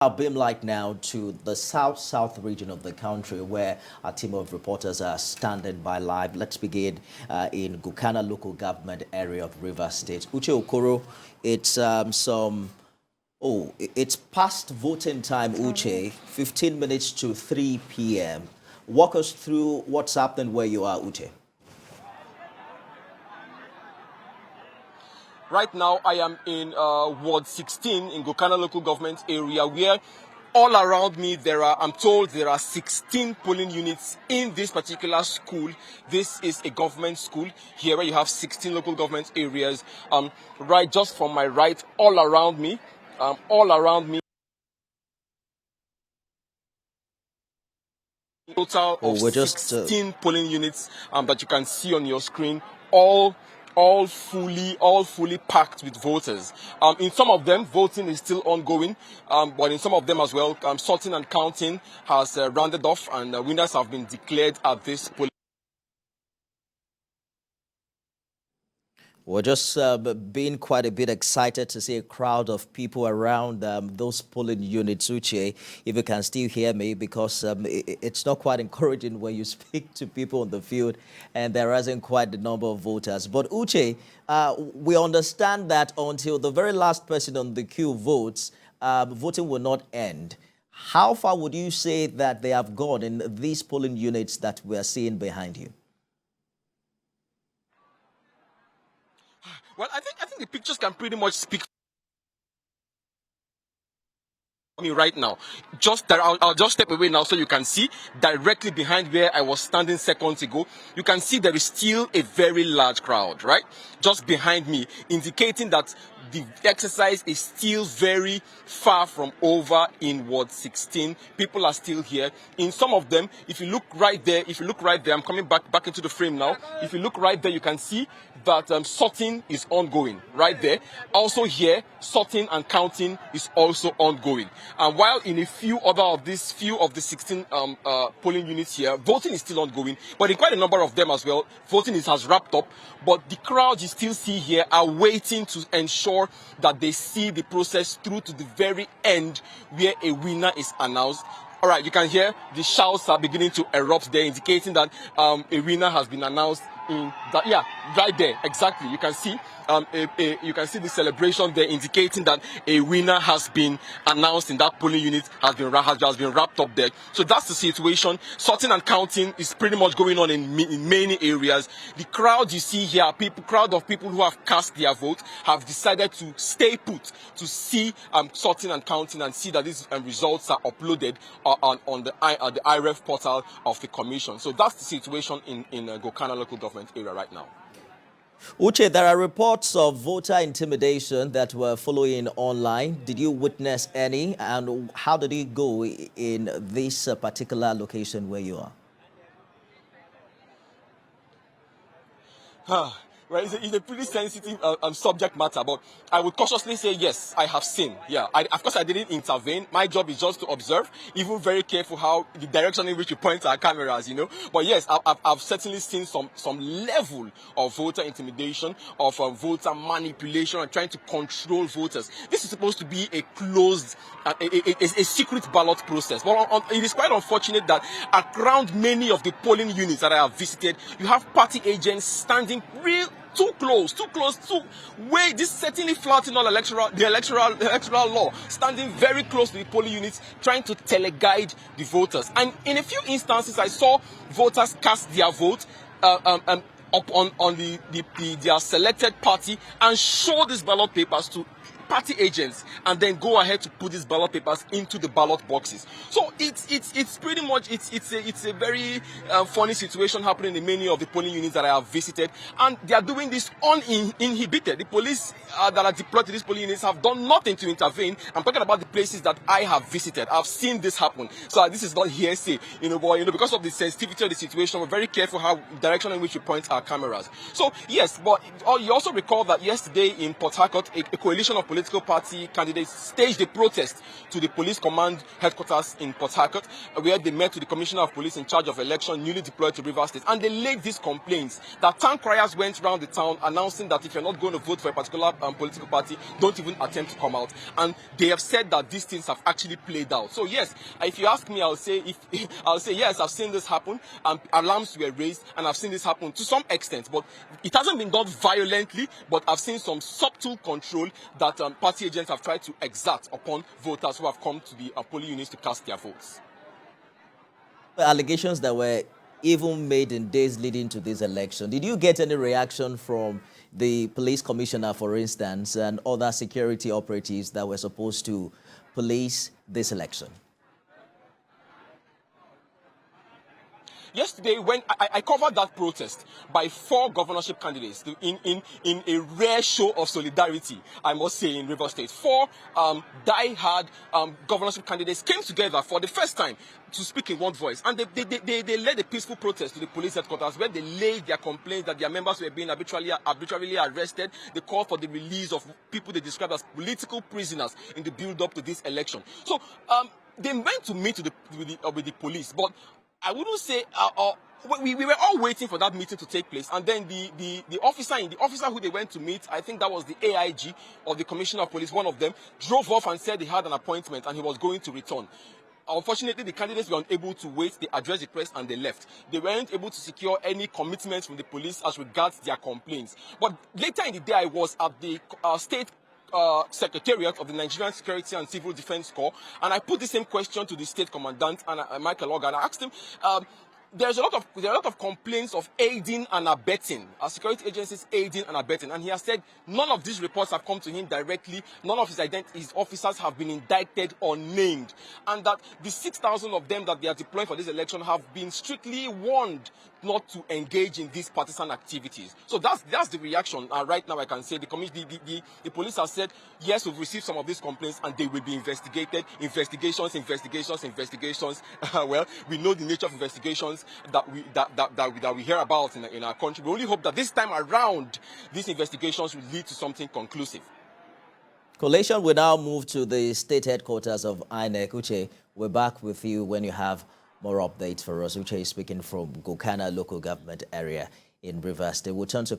Our beam light now to the south region of the country where a team of reporters are standing by live. Let's begin in Gukana local government area of Rivers State. Uche Okoro, it's past voting time, Uche, 15 minutes to 3 p.m. Walk us through what's happening where you are, Uche. Right now, I am in Ward 16 in Gukana local government area where all around me I'm told there are 16 polling units in this particular school. This is a government school here where you have 16 local government areas. Right just from my right, all around me. Total of 16 polling units that you can see on your screen, all fully packed with voters. In some of them, voting is still ongoing, but in some of them as well, sorting and counting has rounded off, and winners have been declared at this polling. We're just being quite a bit excited to see a crowd of people around those polling units, Uche, if you can still hear me, because it's not quite encouraging when you speak to people on the field and there isn't quite the number of voters. But Uche, we understand that until the very last person on the queue votes, voting will not end. How far would you say that they have gone in these polling units that we are seeing behind you? Well, I think the pictures can pretty much speak for me right now. I'll just step away now so you can see directly behind where I was standing seconds ago. You can see there is still a very large crowd, right? Just behind me, indicating that the exercise is still very far from over in Ward 16. People are still here. In some of them, if you look right there, I'm coming back into the frame now. If you look right there, you can see that sorting is ongoing right there. Also here, sorting and counting is also ongoing. And while in a few of the 16 polling units here, voting is still ongoing, but in quite a number of them as well, voting has wrapped up. But the crowd you still see here are waiting to ensure that they see the process through to the very end where a winner is announced. All right, you can hear the shouts are beginning to erupt there, indicating that a winner has been announced. Right there, exactly. You can see you can see the celebration there, indicating that a winner has been announced in that polling unit, has been wrapped up there. So that's the situation. Sorting and counting is pretty much going on in many areas. The crowd you see here, crowd of people who have cast their vote, have decided to stay put to see sorting and counting and see that these results are uploaded on the IREF portal of the commission. So that's the situation in Gukana local government area right now. Uche, there are reports of voter intimidation that were following online. Did you witness any, and how did it go in this particular location where you are? Well, it's a pretty sensitive subject matter, but I would cautiously say yes, I have seen. Yeah, of course I didn't intervene. My job is just to observe, even very careful how the direction in which we point our cameras, But yes, I've certainly seen some level of voter intimidation, of voter manipulation, and trying to control voters. This is supposed to be a closed, a secret ballot process. But it is quite unfortunate that around many of the polling units that I have visited, you have party agents standing too close, this certainly flouting all the electoral law, standing very close to the polling units, trying to teleguide the voters. And in a few instances, I saw voters cast their vote up on their selected party and show these ballot papers to party agents, and then go ahead to put these ballot papers into the ballot boxes. So it's pretty much it's a very funny situation happening in many of the polling units that I have visited, and they are doing this uninhibited. The police that are deployed to these polling units have done nothing to intervene. I'm talking about the places that I have visited. I've seen this happen. So this is not hearsay, but because of the sensitivity of the situation, we're very careful how direction in which we point our cameras. So yes, but you also recall that yesterday in Port Harcourt, a coalition of police political party candidates staged a protest to the police command headquarters in Port Harcourt, where they met with the Commissioner of Police in charge of election, newly deployed to Rivers State, and they laid these complaints that town criers went around the town announcing that if you're not going to vote for a particular political party, don't even attempt to come out. And they have said that these things have actually played out. So yes, if you ask me, I'll say yes, I've seen this happen. Alarms were raised, and I've seen this happen to some extent, but it hasn't been done violently. But I've seen some subtle control that party agents have tried to exert upon voters who have come to the polling units to cast their votes. The allegations that were even made in days leading to this election, did you get any reaction from the police commissioner, for instance, and other security operatives that were supposed to police this election? Yesterday, when I covered that protest by 4 governorship candidates in a rare show of solidarity, I must say, in Rivers State, 4 die-hard governorship candidates came together for the first time to speak in one voice, and they led a peaceful protest to the police headquarters, where they laid their complaints that their members were being arbitrarily arrested. They called for the release of people they described as political prisoners in the build-up to this election. So they went to meet with the police, but I wouldn't say we were all waiting for that meeting to take place, and then the officer who they went to meet, I think that was the AIG or the Commissioner of Police, one of them, drove off and said he had an appointment and he was going to return. Unfortunately, the candidates were unable to wait. They addressed the press and they left. They weren't able to secure any commitments from the police as regards their complaints. But later in the day, I was at the state Secretariat of the Nigerian Security and Civil Defense Corps, and I put the same question to the state commandant, and Michael Oga, and I asked him, there are a lot of complaints of aiding and abetting, security agencies aiding and abetting, and he has said none of these reports have come to him directly, none of his officers have been indicted or named, and that the 6,000 of them that they are deploying for this election have been strictly warned not to engage in these partisan activities. So that's the reaction. Right now, I can say the police have said, yes, we've received some of these complaints and they will be investigated. Investigations. Well, we know the nature of investigations that we hear about in our country. We only hope that this time around, these investigations will lead to something conclusive. Collation will now move to the state headquarters of INEC. Uche, we're back with you when you have more updates for us. Uche is speaking from Gokana local government area in Rivers State. We'll turn to